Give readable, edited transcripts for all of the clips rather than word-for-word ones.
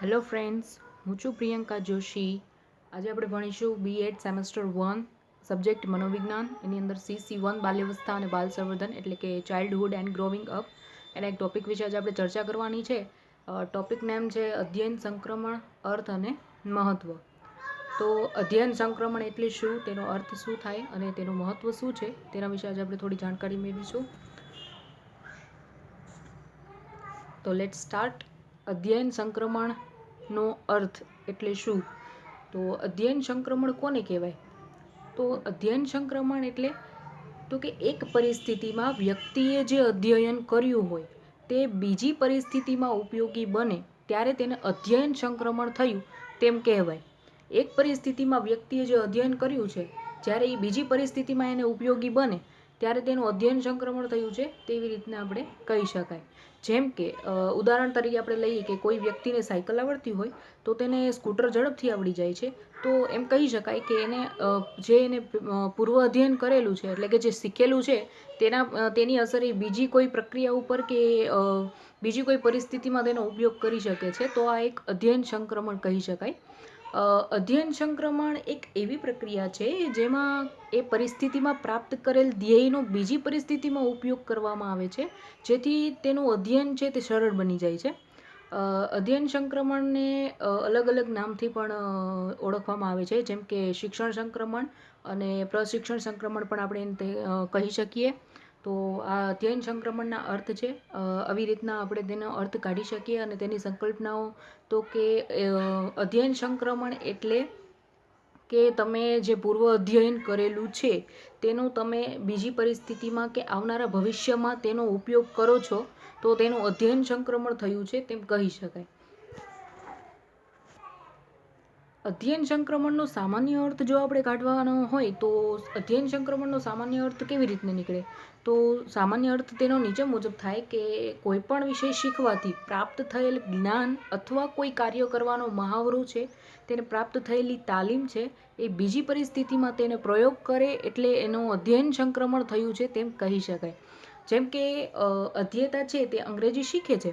Hello friends, હું છું પ્રિયંકા જોશી. આજે આપણે ભણીશું B.Ed સેમેસ્ટર 1 સબ્જેક્ટ મનોવિજ્ઞાન. એની અંદર CC1 બાલ્યાવસ્થા અને બાલ સંવર્ધન એટલે કે ચાઇલ્ડહુડ એન્ડ ગ્રોવિંગ અપ એના એક ટોપિક વિશે આજે આપણે ચર્ચા કરવાની છે. ટોપિક નેમ છે અધ્યયન સંક્રમણ, અર્થ અને મહત્ત્વ. તો અધ્યયન સંક્રમણ એટલે શું, તેનો અર્થ શું થાય અને તેનું મહત્ત્વ શું છે તેના વિશે આજે આપણે થોડી જાણકારી મેળવીશું. તો લેટ્સ સ્ટાર્ટ. અધ્યયન સંક્રમણનો અર્થ એટલે શું? તો અધ્યયન સંક્રમણ કોને કહેવાય? તો અધ્યયન સંક્રમણ એટલે તો કે એક પરિસ્થિતિમાં વ્યક્તિએ જે અધ્યયન કર્યું હોય તે બીજી પરિસ્થિતિમાં ઉપયોગી બને ત્યારે તેને અધ્યયન સંક્રમણ થયું તેમ કહેવાય. એક પરિસ્થિતિમાં વ્યક્તિએ જે અધ્યયન કર્યું છે જ્યારે એ બીજી પરિસ્થિતિમાં એને ઉપયોગી બને ત્યારે તેનું અધ્યયન સંક્રમણ થયું છે તેવી રીતના આપણે કહી શકાય. જેમ કે ઉદાહરણ તરીકે આપણે લઈએ કે કોઈ વ્યક્તિને સાયકલ આવડતી હોય તો તેને સ્કૂટર ઝડપથી આવડી જાય છે, તો એમ કહી શકાય કે એને પૂર્વ અધ્યયન કરેલું છે એટલે કે જે શીખેલું છે તેની અસર એ બીજી કોઈ પ્રક્રિયા ઉપર કે બીજી કોઈ પરિસ્થિતિમાં તેનો ઉપયોગ કરી શકે છે, તો આ એક અધ્યયન સંક્રમણ કહી શકાય. અધ્યયન સંક્રમણ એક એવી પ્રક્રિયા છે જેમાં એ પરિસ્થિતિમાં પ્રાપ્ત કરેલ ધ્યેયનો બીજી પરિસ્થિતિમાં ઉપયોગ કરવામાં આવે છે જેથી તેનું અધ્યયન છે તે સરળ બની જાય છે. અધ્યયન સંક્રમણને અલગ અલગ નામથી પણ ઓળખવામાં આવે છે, જેમ કે શિક્ષણ સંક્રમણ અને પ્રશિક્ષણ સંક્રમણ પણ આપણે કહી શકીએ. તો આ અધ્યયન સંક્રમણના અર્થ છે. આવી રીતના આપણે તેનો અર્થ કાઢી શકીએ અને તેની સંકલ્પનાઓ. તો કે અધ્યયન સંક્રમણ એટલે કે તમે જે પૂર્વ અધ્યયન કરેલું છે તેનું તમે બીજી પરિસ્થિતિમાં કે આવનારા ભવિષ્યમાં તેનો ઉપયોગ કરો છો તો તેનું અધ્યયન સંક્રમણ થયું છે તેમ કહી શકાય. અધ્યયન સંક્રમણનો સામાન્ય અર્થ જો આપણે કાઢવાનો હોય તો અધ્યયન સંક્રમણનો સામાન્ય અર્થ કેવી રીતને નીકળે? તો સામાન્ય અર્થ તેનો નીચે મુજબ થાય કે કોઈ પણ વિષય શીખવાથી પ્રાપ્ત થયેલ જ્ઞાન અથવા કોઈ કાર્ય કરવાનો મહાવરો છે, તેને પ્રાપ્ત થયેલી તાલીમ છે, એ બીજી પરિસ્થિતિમાં તેને પ્રયોગ કરે એટલે એનું અધ્યયન સંક્રમણ થયું છે તેમ કહી શકાય. જેમ કે અધ્યેતા છે તે અંગ્રેજી શીખે છે.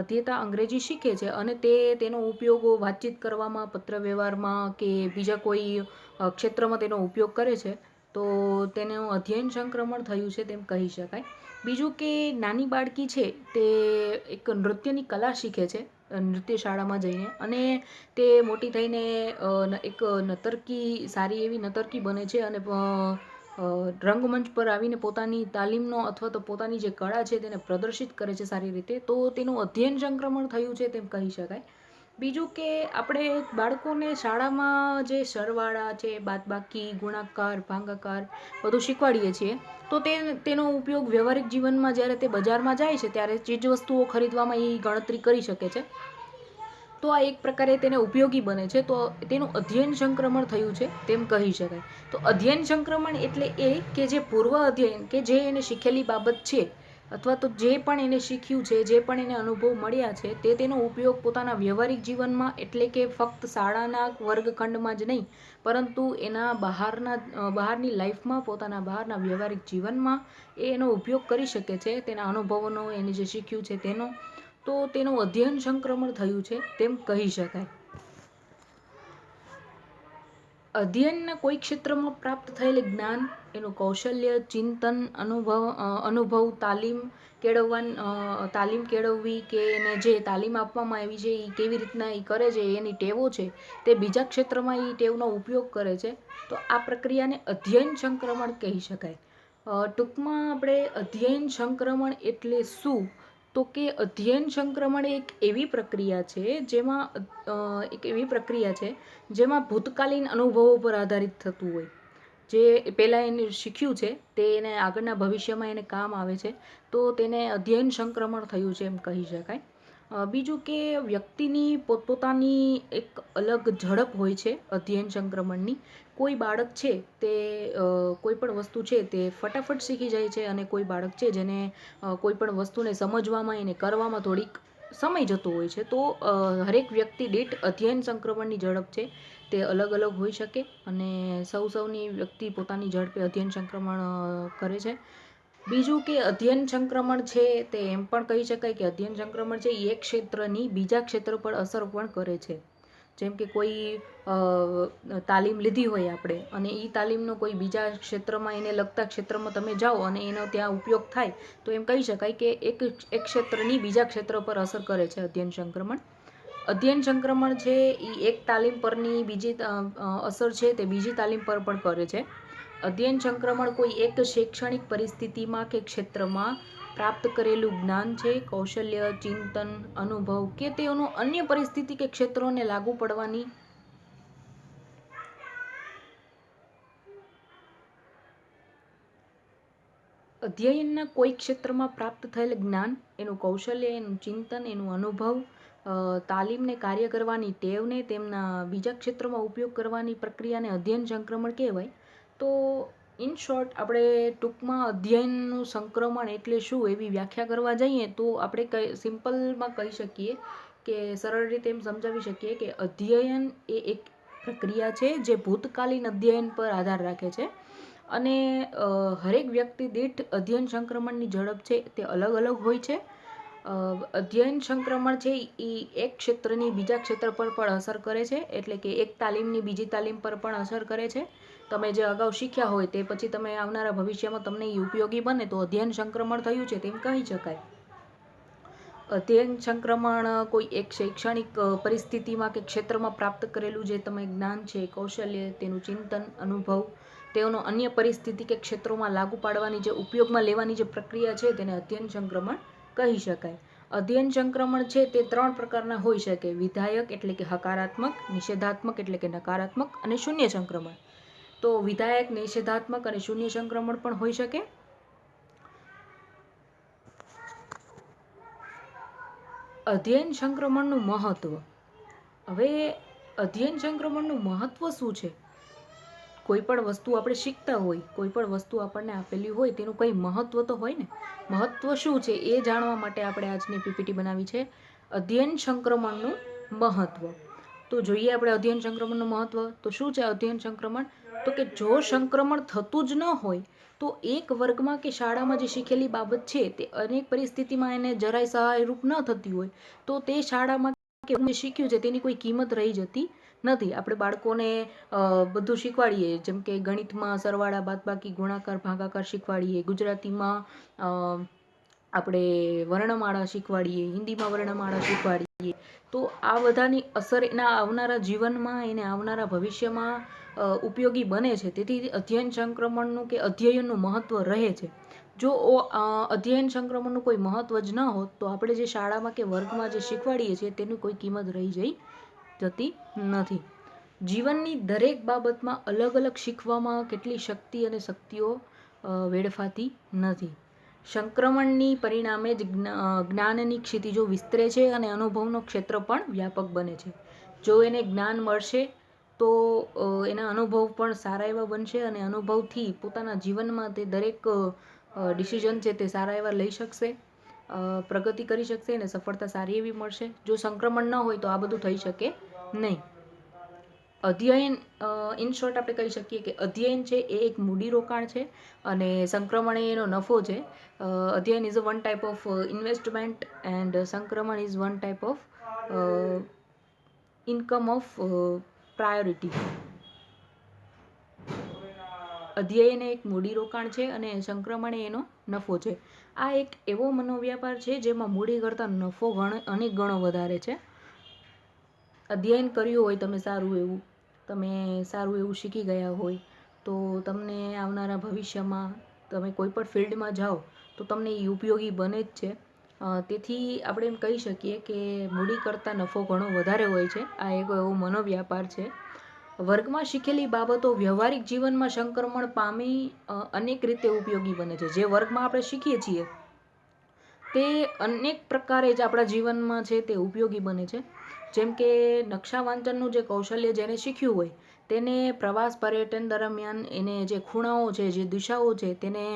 અધ્યેતા અંગ્રેજી શીખે છે અને તેનો ઉપયોગ વાતચીત કરવામાં, પત્ર વ્યવહારમાં કે બીજા કોઈ ક્ષેત્રમાં તેનો ઉપયોગ કરે છે, તો તેનું અધ્યયન સંક્રમણ થયું છે તેમ કહી શકાય. બીજું કે નાની બાળકી છે તે એક નૃત્યની કલા શીખે છે નૃત્ય શાળામાં જઈને, અને તે મોટી થઈને એક સારી એવી નર્તકી બને છે અને રંગમંચ પર આવીને પોતાની તાલીમનો અથવા તો પોતાની જે કળા છે તેને પ્રદર્શિત કરે છે સારી રીતે, તો તેનું અધ્યયન સંક્રમણ થયું છે તેમ કહી શકાય. બીજું કે આપણે બાળકોને શાળામાં જે સરવાળા છે, બાદબાકી, ગુણાકાર, ભાગાકાર બધું શીખવાડીએ છીએ, તો તેનો ઉપયોગ વ્યવહારિક જીવનમાં જ્યારે તે બજારમાં જાય છે ત્યારે ચીજવસ્તુઓ ખરીદવામાં એ ગણતરી કરી શકે છે, તો આ એક પ્રકારે તેને ઉપયોગી બને છે, તો તેનું અધ્યયન સંક્રમણ થયું છે તેમ કહી શકાય. તો અધ્યયન સંક્રમણ એટલે એ કે જે પૂર્વ અધ્યયન કે જે એને શીખેલી બાબત છે અથવા તો જે પણ એને શીખ્યું છે, જે પણ એને અનુભવ મળ્યા છે, તેનો ઉપયોગ પોતાના વ્યવહારિક જીવનમાં એટલે કે ફક્ત શાળાના વર્ગખંડમાં જ નહીં પરંતુ એના બહારની લાઈફમાં, પોતાના બહારના વ્યવહારિક જીવનમાં એનો ઉપયોગ કરી શકે છે, તેના અનુભવોનો, એને જે શીખ્યું છે તેનો, તો તેનું અધ્યયન સંક્રમણ થયું છે તેમ કહી શકાય. અધ્યયનના કોઈ ક્ષેત્રમાં પ્રાપ્ત થયેલ જ્ઞાન, એનું કૌશલ્ય, ચિંતન, અનુભવ, તાલીમ કેળવવી કે એને જે તાલીમ આપવામાં આવી છે એ કેવી રીતના એ કરે છે, એની ટેવો છે તે બીજા ક્ષેત્રમાં એ ટેવનો ઉપયોગ કરે છે, તો આ પ્રક્રિયાને અધ્યયન સંક્રમણ કહી શકાય. ટૂંકમાં આપણે અધ્યયન સંક્રમણ એટલે શું? તો કે અધ્યયન સંક્રમણ એક એવી પ્રક્રિયા છે જેમાં ભૂતકાલીન અનુભવો પર આધારિત થતું હોય. જે પહેલાં એને શીખ્યું છે તે એને આગળના ભવિષ્યમાં એને કામ આવે છે, તો તેને અધ્યયન સંક્રમણ થયું છે એમ કહી શકાય. બીજું કે વ્યક્તિની પોતપોતાની એક અલગ ઝડપ હોય છે અધ્યયન સંક્રમણની. કોઈ બાળક છે તે કોઈ પણ વસ્તુ છે તે ફટાફટ શીખી જાય છે અને કોઈ બાળક છે જેને કોઈ પણ વસ્તુને સમજવામાં, એને કરવામાં થોડીક સમય જતો હોય છે, તો હરેક વ્યક્તિ દીઠ અધ્યયન સંક્રમણની ઝડપ છે તે અલગ અલગ હોઈ શકે અને સૌની વ્યક્તિ પોતાની ઝડપે અધ્યયન સંક્રમણ કરે છે. બીજું કે અધ્યયન સંક્રમણ છે તે એમ પણ કહી શકાય કે અધ્યયન સંક્રમણ છે એ એક ક્ષેત્રની બીજા ક્ષેત્ર પર અસર પણ કરે છે. જેમ કે કોઈ તાલીમ લીધી હોય આપણે અને એ તાલીમનો કોઈ બીજા ક્ષેત્રમાં એને લગતા ક્ષેત્રમાં તમે જાઓ અને એનો ત્યાં ઉપયોગ થાય તો એમ કહી શકાય કે એક ક્ષેત્રની બીજા ક્ષેત્ર પર અસર કરે છે અધ્યયન સંક્રમણ. અધ્યયન સંક્રમણ છે એ એક તાલીમ પરની બીજી અસર છે તે બીજી તાલીમ પર પણ કરે છે. અધ્યયન સંક્રમણ કોઈ એક શૈક્ષણિક પરિસ્થિતિમાં કે ક્ષેત્રમાં પ્રાપ્ત કરેલું જ્ઞાન છે, કૌશલ્ય, ચિંતન, અનુભવ કે તેઓનો અન્ય પરિસ્થિતિ કે ક્ષેત્રોને લાગુ પડવાની અધ્યયનના કોઈ ક્ષેત્રમાં પ્રાપ્ત થયેલ જ્ઞાન, એનું કૌશલ્ય, એનું ચિંતન, એનું અનુભવ, તાલીમને કાર્ય કરવાની ટેવને તેમના બીજા ક્ષેત્રમાં ઉપયોગ કરવાની પ્રક્રિયાને અધ્યયન સંક્રમણ કહેવાય. તો ઇન શોર્ટ આપણે ટૂંકમાં અધ્યયનનું સંક્રમણ એટલે શું એવી વ્યાખ્યા કરવા જઈએ તો આપણે સિમ્પલમાં કહી શકીએ કે સરળ રીતે એમ સમજાવી શકીએ કે અધ્યયન એ એક પ્રક્રિયા છે જે ભૂતકાલીન અધ્યયન પર આધાર રાખે છે અને હરેક વ્યક્તિ દીઠ અધ્યયન સંક્રમણની ઝડપ છે તે અલગ અલગ હોય છે. અધ્યયન સંક્રમણ છે એ એક ક્ષેત્રની બીજા ક્ષેત્ર પર પણ અસર કરે છે, એટલે કે એક તાલીમની બીજી તાલીમ પર પણ અસર કરે છે. તમે જે અગાઉ શીખ્યા હોય તે પછી તમે આવનારા ભવિષ્યમાં તમને એ ઉપયોગી બને તો અધ્યયન સંક્રમણ થયું છે તેમ કહી શકાય. અધ્યયન સંક્રમણ કોઈ એક શૈક્ષણિક પરિસ્થિતિમાં કે ક્ષેત્રમાં પ્રાપ્ત કરેલું જે તમે જ્ઞાન છે, કૌશલ્ય, તેનું ચિંતન, અનુભવ, તેઓનો અન્ય પરિસ્થિતિ કે ક્ષેત્રોમાં લાગુ પાડવાની જે ઉપયોગમાં લેવાની જે પ્રક્રિયા છે તેને અધ્યયન સંક્રમણ કહી શકાય. અધ્યયન સંક્રમણ છે તે 3 પ્રકારના હોઈ શકે: વિધાયક એટલે કે હકારાત્મક, નિષેધાત્મક એટલે કે નકારાત્મક અને શૂન્ય સંક્રમણ. તો વિધાયક, નિષેધાત્મક અને શૂન્ય સંક્રમણ પણ હોઈ શકે. અધ્યયન સંક્રમણનું મહત્વ. હવે અધ્યયન સંક્રમણનું મહત્વ શું છે? કોઈ પણ વસ્તુ આપણે શીખતા હોય, કોઈ પણ વસ્તુ આપણને આપેલી હોય તેનું કંઈ મહત્વ તો હોય ને. મહત્વ શું છે એ જાણવા માટે આપણે આજની પીપીટી બનાવી છે. અધ્યયન સંક્રમણનું મહત્વ. તો જોઈએ આપણે અધ્યયન સંક્રમણનું મહત્વ. તો શું છે અધ્યયન સંક્રમણ? તો કે જો સંક્રમણ થતું જ ન હોય તો એક વર્ગમાં કે શાળામાં જે શીખેલી બાબત છે તે અનેક પરિસ્થિતિમાં એને જરાય સહાયરૂપ ન થતી હોય તો તે શાળામાં કે જે શીખ્યું છે તેની કોઈ કિંમત રહી જતી નથી. આપણે બાળકોને બધું શીખવાડીએ, જેમ કે ગણિતમાં સરવાળા, બાદબાકી, ગુણાકાર, ભાગાકાર શીખવાડીએ, ગુજરાતીમાં આપણે વર્ણમાળા શીખવાડીએ, હિન્દીમાં વર્ણમાળા શીખવાડીએ, તો આ બધાની અસર એના આવનારા જીવનમાં, એને આવનારા ભવિષ્યમાં ઉપયોગી બને છે. તેથી અધ્યયન સંક્રમણનું કે અધ્યયનનું મહત્વ રહે છે. જો અધ્યયન સંક્રમણનું કોઈ મહત્વ જ ન હોત તો આપણે જે શાળામાં કે વર્ગમાં જે શીખવાડીએ છીએ તેની કોઈ કિંમત રહી જતી નથી. જીવનની દરેક બાબતમાં અલગ અલગ શીખવામાં કેટલી શક્તિ અને શક્તિઓ વેડફાતી નથી. સંક્રમણની પરિણામે જ જ્ઞાનની ક્ષિતિજો વિસ્તરે છે અને અનુભવનો ક્ષેત્ર પણ વ્યાપક બને છે. જો એને જ્ઞાન મળશે તો એના અનુભવ પણ સારા એવા બનશે અને અનુભવથી પોતાના જીવનમાં તે દરેક ડિસિઝન છે તે સારા એવા લઈ શકશે, પ્રગતિ કરી શકશે અને સફળતા સારી એવી મળશે. જો સંક્રમણ ન હોય તો આ બધું થઈ શકે નહીં. અધ્યયન, ઇન શોર્ટ આપણે કહી શકીએ કે અધ્યયન છે એ એક મૂડીરોકાણ છે અને સંક્રમણ એ એનો નફો છે. અધ્યયન is a one type of investment and સંક્રમણ is one type of income of priority. અધ્યયન એક મૂડીરોકાણ છે અને સંક્રમણ એનો નફો છે. આ એક એવો મનોવ્યાપાર છે જેમાં મૂડી કરતાં નફો અનેક ગણો વધારે છે. અધ્યયન કર્યું હોય તમે સારું એવું શીખી ગયા હોય તો તમને આવનારા ભવિષ્યમાં તમે કોઈ પણ ફિલ્ડમાં જાઓ તો તમને એ ઉપયોગી બને જ છે. તેથી આપણે એમ કહી શકીએ કે મૂડી કરતાં નફો ઘણો વધારે હોય છે. આ એક એવો મનોવ્યાપાર છે. વર્ગમાં શીખેલી બાબતો વ્યવહારિક જીવનમાં સંક્રમણ પામી અનેક રીતે ઉપયોગી બને છે. જે વર્ગમાં આપણે શીખીએ છીએ તે અનેક પ્રકારે જ આપણા જીવનમાં છે તે ઉપયોગી બને છે. જેમ કે નકશા વાંચનનું જે કૌશલ્ય જેને શીખ્યું હોય તેને પ્રવાસ, પર્યટન દરમિયાન એને જે ખૂણાઓ છે, જે દિશાઓ છે તેને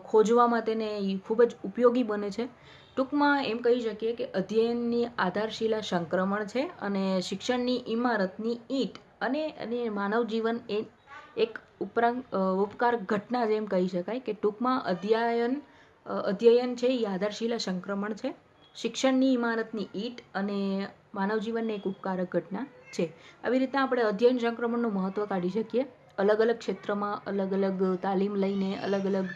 ખોજવામાં તેને ખૂબ જ ઉપયોગી બને છે. ટૂંકમાં એમ કહી શકીએ કે અધ્યયનની આધારશિલા સંક્રમણ છે અને શિક્ષણની ઇમારતની ઈંટ અને માનવ જીવન એક ઉપકારક ઘટના જેમ કહી શકાય કે ટૂંકમાં અધ્યયન છે એ આધારશિલા સંક્રમણ છે, શિક્ષણની ઇમારતની ઈંટ અને માનવ જીવનની એક ઉપકારક ઘટના છે. આવી રીતના આપણે અધ્યયન સંક્રમણનું મહત્ત્વ કાઢી શકીએ. અલગ અલગ ક્ષેત્રમાં અલગ અલગ તાલીમ લઈને અલગ અલગ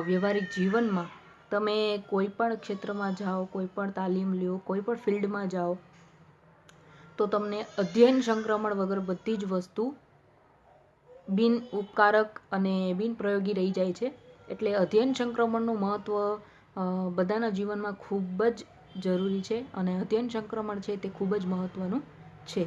વ્યવહારિક જીવનમાં તમે કોઈ પણ ક્ષેત્રમાં જાઓ, કોઈ પણ તાલીમ લ્યો, કોઈ પણ ફિલ્ડમાં જાઓ તો તમને અધ્યયન સંક્રમણ વગર બધી જ વસ્તુ બિન ઉપકારક અને બિનપ્રયોગી રહી જાય છે. એટલે અધ્યયન સંક્રમણનું મહત્ત્વ બધાના જીવનમાં ખૂબ જ જરૂરી છે અને અધ્યયન સંક્રમણ છે તે ખૂબ જ મહત્ત્વનું છે.